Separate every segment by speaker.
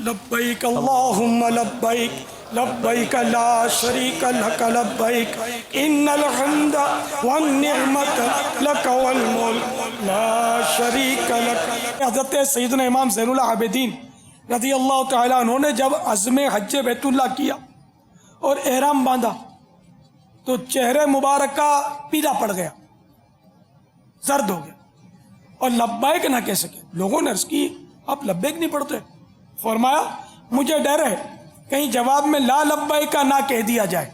Speaker 1: لبیک اللہم لبیک لبیک لا شریک لک لبیک ان الحمد والنعمت لک والملک لا شریک لک۔ حضرت سیدنا امام زین العابدین رضی اللہ تعالیٰ عنہ نے جب عزم حج بیت اللہ کیا اور احرام باندھا تو چہرے مبارک کا پیلا پڑ گیا، زرد ہو گیا اور لبیک نہ کہہ سکے۔ لوگوں نے عرض کی آپ لبیک نہیں پڑھتے؟ فرمایا مجھے ڈر ہے کہیں جواب میں لا لبیک نہ کہہ دیا جائے۔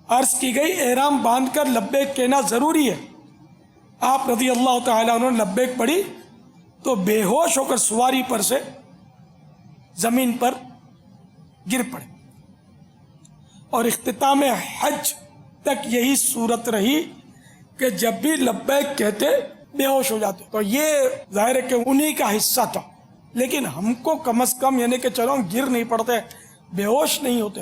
Speaker 1: عرض کی گئی احرام باندھ کر لبیک کہنا ضروری ہے۔ آپ رضی اللہ تعالیٰ عنہ نے لبیک پڑھی تو بے ہوش ہو کر سواری پر سے زمین پر گر پڑے، اور اختتام حج تک یہی صورت رہی کہ جب بھی لبیک کہتے بے ہوش ہو جاتے۔ تو یہ ظاہر ہے کہ انہی کا حصہ تھا، لیکن ہم کو کم از کم یعنی کہ چلو ہم گر نہیں پڑتے، بے ہوش نہیں ہوتے،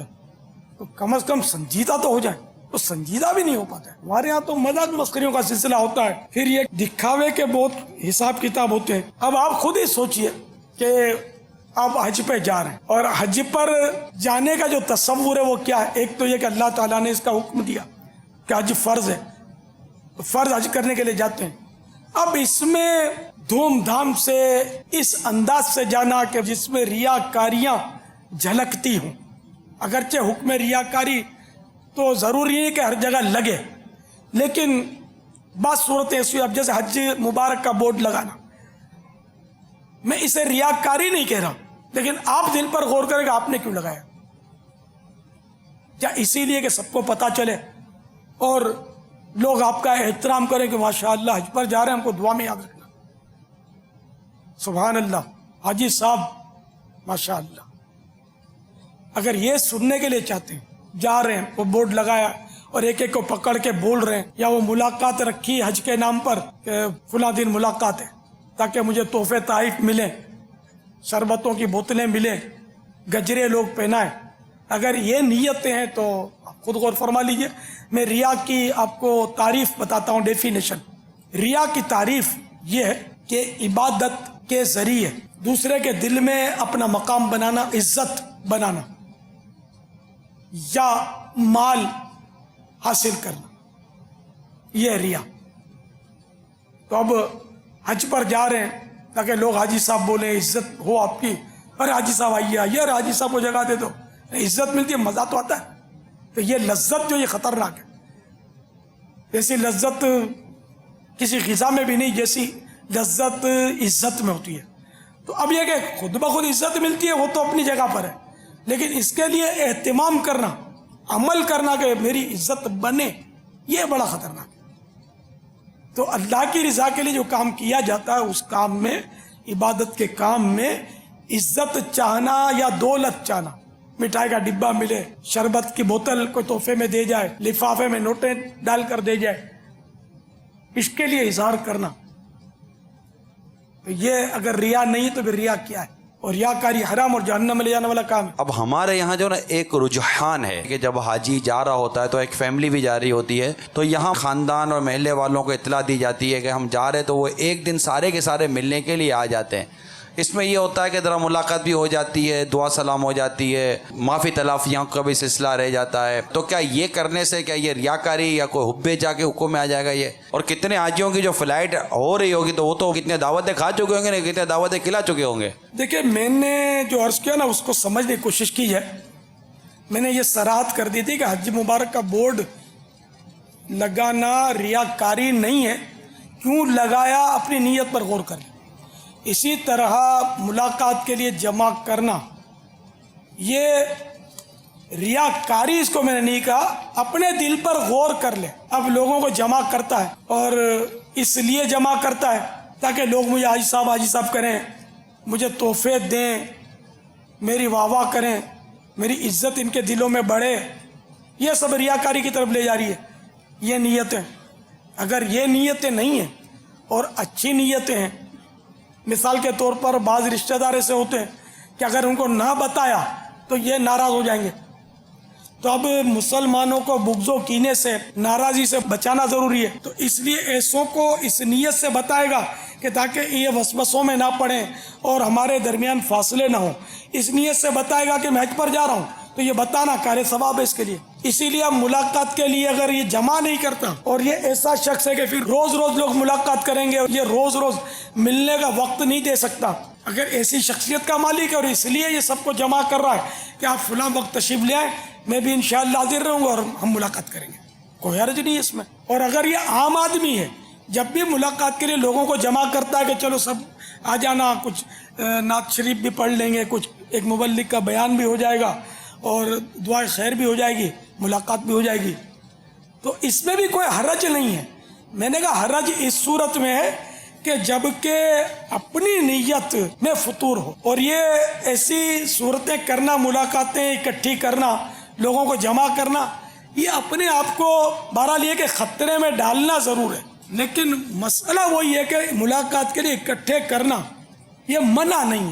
Speaker 1: تو کم از کم سنجیدہ تو ہو جائے۔ تو سنجیدہ بھی نہیں ہو پاتا ہے۔ ہمارے یہاں تو مذاق مسخریوں کا سلسلہ ہوتا ہے، پھر یہ دکھاوے کے بہت حساب کتاب ہوتے ہیں۔ اب آپ خود ہی سوچئے کہ آپ حج پہ جا رہے ہیں، اور حج پر جانے کا جو تصور ہے وہ کیا ہے؟ ایک تو یہ کہ اللہ تعالیٰ نے اس کا حکم دیا کہ حج فرض ہے، تو فرض حج کرنے کے لیے جاتے ہیں۔ اب اس میں دھوم دھام سے اس انداز سے جانا کہ جس میں ریاکاریاں جھلکتی ہوں، اگرچہ حکم ریاکاری تو ضروری ہے کہ ہر جگہ لگے، لیکن بعض صورتیں ایسی، اب جیسے حج مبارک کا بورڈ لگانا، میں اسے ریاکاری نہیں کہہ رہا، لیکن آپ دل پر غور کریں کہ آپ نے کیوں لگایا؟ کیا اسی لیے کہ سب کو پتہ چلے اور لوگ آپ کا احترام کریں کہ ماشاءاللہ حج پر جا رہے ہیں، ہم کو دعا میں یاد رکھنا، سبحان اللہ حاجی صاحب ماشاءاللہ؟ اگر یہ سننے کے لیے چاہتے ہیں، جا رہے ہیں، وہ بورڈ لگایا اور ایک ایک کو پکڑ کے بول رہے ہیں، یا وہ ملاقات رکھی حج کے نام پر کہ فلاں دن ملاقات ہے تاکہ مجھے تحفے تحائف ملیں، شربتوں کی بوتلیں ملیں، گجرے لوگ پہنائیں، اگر یہ نیتیں ہیں تو آپ خود غور فرما لیجئے۔ میں ریا کی آپ کو تعریف بتاتا ہوں، ڈیفینیشن۔ ریا کی تعریف یہ ہے کہ عبادت کے ذریعے دوسرے کے دل میں اپنا مقام بنانا، عزت بنانا یا مال حاصل کرنا، یہ ریا۔ تو اب حج پر جا رہے ہیں تاکہ لوگ حاجی صاحب بولیں، عزت ہو آپ کی، ارے حاجی صاحب آئیے آئیے، ارے حاجی صاحب کو جگہ دے دو، عزت ملتی ہے، مزہ تو آتا ہے۔ تو یہ لذت جو یہ خطرناک ہے، ایسی لذت کسی غذا میں بھی نہیں جیسی لذت عزت میں ہوتی ہے۔ تو اب یہ کہ خود بخود عزت ملتی ہے وہ تو اپنی جگہ پر ہے، لیکن اس کے لیے اہتمام کرنا، عمل کرنا کہ میری عزت بنے، یہ بڑا خطرناک ہے۔ تو اللہ کی رضا کے لیے جو کام کیا جاتا ہے، اس کام میں، عبادت کے کام میں، عزت چاہنا یا دولت چاہنا، مٹھائی کا ڈبہ ملے، شربت کی بوتل کوئی تحفے میں دے جائے، لفافے میں نوٹیں ڈال کر دے جائے، اس کے لیے اظہار کرنا، تو یہ اگر ریا نہیں تو پھر ریا کیا ہے؟ اور ریاکاری حرام اور جہنم میں لے جانے والا کام ہے۔
Speaker 2: اب ہمارے یہاں جو نا ایک رجحان ہے کہ جب حاجی جا رہا ہوتا ہے تو ایک فیملی بھی جا رہی ہوتی ہے، تو یہاں خاندان اور محلے والوں کو اطلاع دی جاتی ہے کہ ہم جا رہے، تو وہ ایک دن سارے کے سارے ملنے کے لیے آ جاتے ہیں۔ اس میں یہ ہوتا ہے کہ ذرا ملاقات بھی ہو جاتی ہے، دعا سلام ہو جاتی ہے، معافی تلافیاں کا بھی سلسلہ رہ جاتا ہے۔ تو کیا یہ کرنے سے کیا یہ ریاکاری یا کوئی حبے جا کے حکم میں آ جائے گا یہ؟ اور کتنے حاجیوں کی جو فلائٹ ہو رہی ہوگی تو وہ تو کتنے دعوتیں کھا چکے ہوں گے، نہیں کتنے دعوتیں کھلا چکے ہوں گے۔
Speaker 1: دیکھیں میں نے جو عرض کیا نا اس کو سمجھنے کی کوشش کی ہے۔ میں نے یہ صراحت کر دی تھی کہ حج مبارک کا بورڈ لگانا ریاکاری نہیں ہے، کیوں لگایا اپنی نیت پر غور کریں۔ اسی طرح ملاقات کے لیے جمع کرنا، یہ ریاکاری اس کو میں نے نہیں کہا، اپنے دل پر غور کر لے۔ اب لوگوں کو جمع کرتا ہے اور اس لیے جمع کرتا ہے تاکہ لوگ مجھے حاجی صاحب کریں، مجھے تحفے دیں، میری واہ واہ کریں، میری عزت ان کے دلوں میں بڑھے، یہ سب ریاکاری کی طرف لے جا رہی ہے۔ یہ نیتیں، اگر یہ نیتیں نہیں ہیں اور اچھی نیتیں ہیں، مثال کے طور پر بعض رشتہ دار ایسے ہوتے ہیں کہ اگر ان کو نہ بتایا تو یہ ناراض ہو جائیں گے، تو اب مسلمانوں کو بغض و کینے سے، ناراضی سے بچانا ضروری ہے۔ تو اس لیے ایسوں کو اس نیت سے بتائے گا کہ تاکہ یہ وسوسوں میں نہ پڑیں اور ہمارے درمیان فاصلے نہ ہوں، اس نیت سے بتائے گا کہ میں حج پر جا رہا ہوں تو یہ بتانا کار ثواب ہے اس کے لیے. اسی لیے اب ملاقات کے لیے اگر یہ جمع نہیں کرتا اور یہ ایسا شخص ہے کہ پھر روز روز لوگ ملاقات کریں گے اور یہ روز روز ملنے کا وقت نہیں دے سکتا، اگر ایسی شخصیت کا مالک ہے اور اس لیے یہ سب کو جمع کر رہا ہے کہ آپ فلاں وقت تشریف لے آئیں، میں بھی انشاءاللہ حاضر رہوں گا اور ہم ملاقات کریں گے، کوئی حرج نہیں ہے اس میں. اور اگر یہ عام آدمی ہے، جب بھی ملاقات کے لیے لوگوں کو جمع کرتا ہے کہ چلو سب آ جانا، کچھ نعت شریف بھی پڑھ لیں گے، کچھ ایک مبلغ کا بیان بھی ہو جائے گا اور دعائے خیر بھی ہو جائے گی، ملاقات بھی ہو جائے گی، تو اس میں بھی کوئی حرج نہیں ہے. میں نے کہا حرج اس صورت میں ہے کہ جب کہ اپنی نیت میں فطور ہو، اور یہ ایسی صورتیں کرنا، ملاقاتیں اکٹھی کرنا، لوگوں کو جمع کرنا، یہ اپنے آپ کو بہرحال یہ کہ خطرے میں ڈالنا ضرور ہے، لیکن مسئلہ وہی ہے کہ ملاقات کے لیے اکٹھے کرنا یہ منع نہیں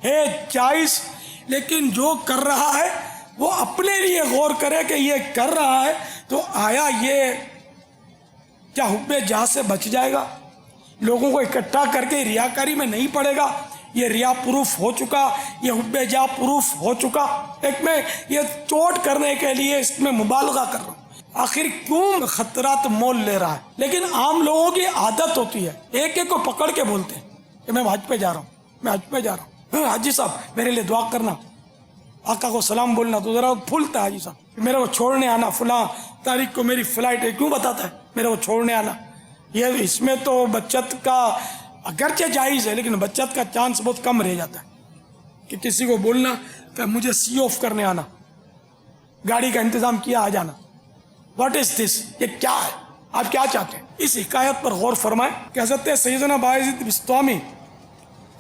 Speaker 1: ہے جائز، لیکن جو کر رہا ہے وہ اپنے لیے غور کرے کہ یہ کر رہا ہے تو آیا یہ کیا حب جاہ سے بچ جائے گا، لوگوں کو اکٹھا کر کے ریاکاری میں نہیں پڑے گا، یہ ریا پروف ہو چکا، یہ حب جاہ پروف ہو چکا. ایک میں یہ چوٹ کرنے کے لیے اس میں مبالغہ کر رہا ہوں، آخر کیوں خطرات مول لے رہا ہے. لیکن عام لوگوں کی عادت ہوتی ہے ایک ایک کو پکڑ کے بولتے ہیں کہ میں حج پہ جا رہا ہوں، میں حج پہ جا رہا ہوں، حاجی صاحب میرے لیے دعا کرنا، آقا کو سلام بولنا، تو ذرا پھولتا ہے حاجی صاحب میرے کو چھوڑنے آنا، فلاں تاریخ کو میری فلائٹ ہے، کیوں بتاتا ہے میرے کو چھوڑنے آنا. یہ اس میں تو بچت کا اگرچہ جائز ہے لیکن بچت کا چانس بہت کم رہ جاتا ہے کہ کسی کو بولنا کہ مجھے سی آف کرنے آنا، گاڑی کا انتظام کیا آ جانا. واٹ از دس، یہ کیا ہے، آپ کیا چاہتے ہیں؟ اس حکایت پر غور فرمائیں کہ حضرت سیدنا باعزید بسطامی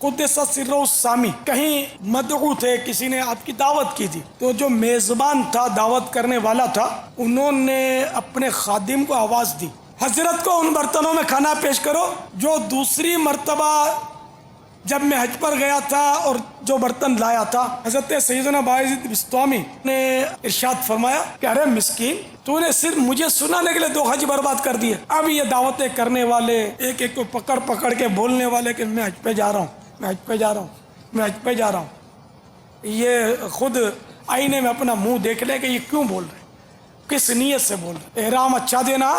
Speaker 1: قدس سرہ السامی کہیں مدعو تھے، کسی نے آپ کی دعوت کی تھی، تو جو میزبان تھا، دعوت کرنے والا تھا، انہوں نے اپنے خادم کو آواز دی حضرت کو ان برتنوں میں کھانا پیش کرو جو دوسری مرتبہ جب میں حج پر گیا تھا اور جو برتن لایا تھا. حضرت سیدنا باعزید بسطامی نے ارشاد فرمایا کہ ارے مسکین، تو نے صرف مجھے سنانے کے لیے 2 حج برباد کر دیے، اب یہ دعوتیں کرنے والے ایک ایک کو پکڑ پکڑ کے بولنے والے کہ میں حج پہ جا رہا ہوں، میں حج پہ جا رہا ہوں، میں حج پہ جا رہا ہوں، یہ خود آئینے میں اپنا منہ دیکھ لے کہ یہ کیوں بول رہے، کس نیت سے بول رہے. احرام اچھا دینا،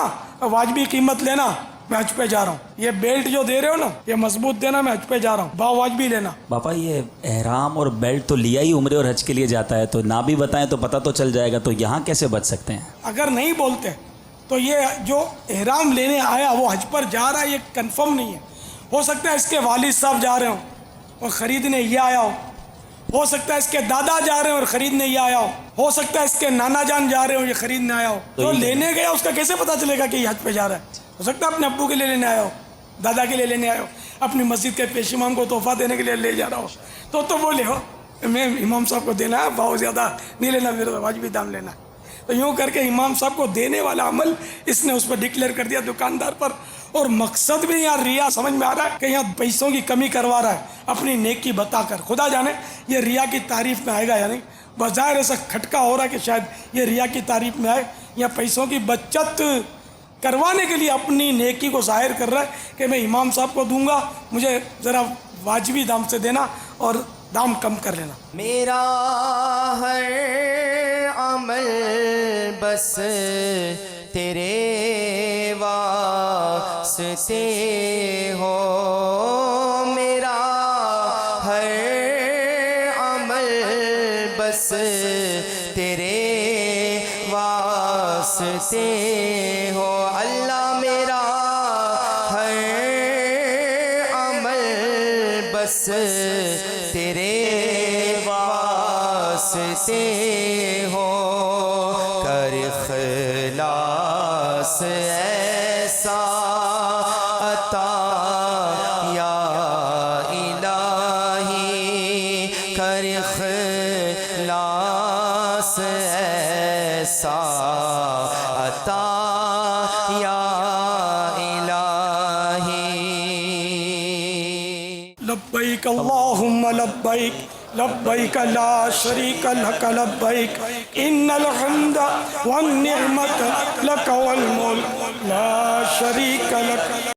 Speaker 1: واجبی قیمت لینا، میں حج پہ جا رہا ہوں. یہ بیلٹ جو دے رہے ہو نا، یہ مضبوط دینا، میں حج پہ جا رہا ہوں، با واجبی لینا.
Speaker 3: باپا یہ احرام اور بیلٹ تو لیا ہی عمرے اور حج کے لیے جاتا ہے، تو نہ بھی بتائیں تو پتہ تو چل جائے گا، تو یہاں کیسے بچ سکتے ہیں؟
Speaker 1: اگر نہیں بولتے تو یہ جو احرام لینے آیا وہ حج پر جا رہا ہے، یہ کنفرم نہیں ہے. ہو سکتا ہے اس کے والد صاحب جا رہے ہوں اور خریدنے یہ آیا ہو سکتا ہے اس کے دادا جا رہے ہیں اور خریدنے یہ آیا ہو سکتا ہے اس کے نانا جان جا رہے ہو، یہ خریدنے آیا ہو. تو لینے گیا اس کا کیسے پتا چلے گا کہ یہ حج پہ جا رہا ہے؟ ہو سکتا ہے اپنے ابو کے لیے لینے آیا ہو، دادا کے لیے لینے آیا ہو، اپنی مسجد کے پیش امام کو تحفہ دینے کے لیے لے جا رہا ہو، تو بولے ہو میں امام صاحب کو دینا ہے، بہت زیادہ نہیں لینا، میرے واجبی دام لینا. تو یوں کر کے امام صاحب کو دینے والا عمل اس نے اس پر ڈکلیئر کر دیا دکاندار پر. اور مقصد بھی یہاں ریا سمجھ میں آ رہا ہے کہ یہاں پیسوں کی کمی کروا رہا ہے اپنی نیکی بتا کر. خدا جانے یہ ریا کی تعریف میں آئے گا یا نہیں. بظاہر ایسا کھٹکا ہو رہا ہے کہ شاید یہ ریا کی تعریف میں آئے، یا پیسوں کی بچت کروانے کے لیے اپنی نیکی کو ظاہر کر رہا ہے کہ میں امام صاحب کو دوں گا، مجھے ذرا واجبی دام سے دینا اور دام کم کر لینا.
Speaker 4: میرا ہر عمل بس تیرے واسطے ہو، میرا ہر عمل بس تیرے واسطے ہو. اللہ میرا ہر عمل بس تیرے واسطے ہو. کر اخلاص ایسا عطا یا الہی، کر اخلاص ایسا عطا یا الہی.
Speaker 1: لبیک اللہم لبیک لبیک لا شریک لک لبیک ان الحمد والنعمت لک والملک لا شریک لک.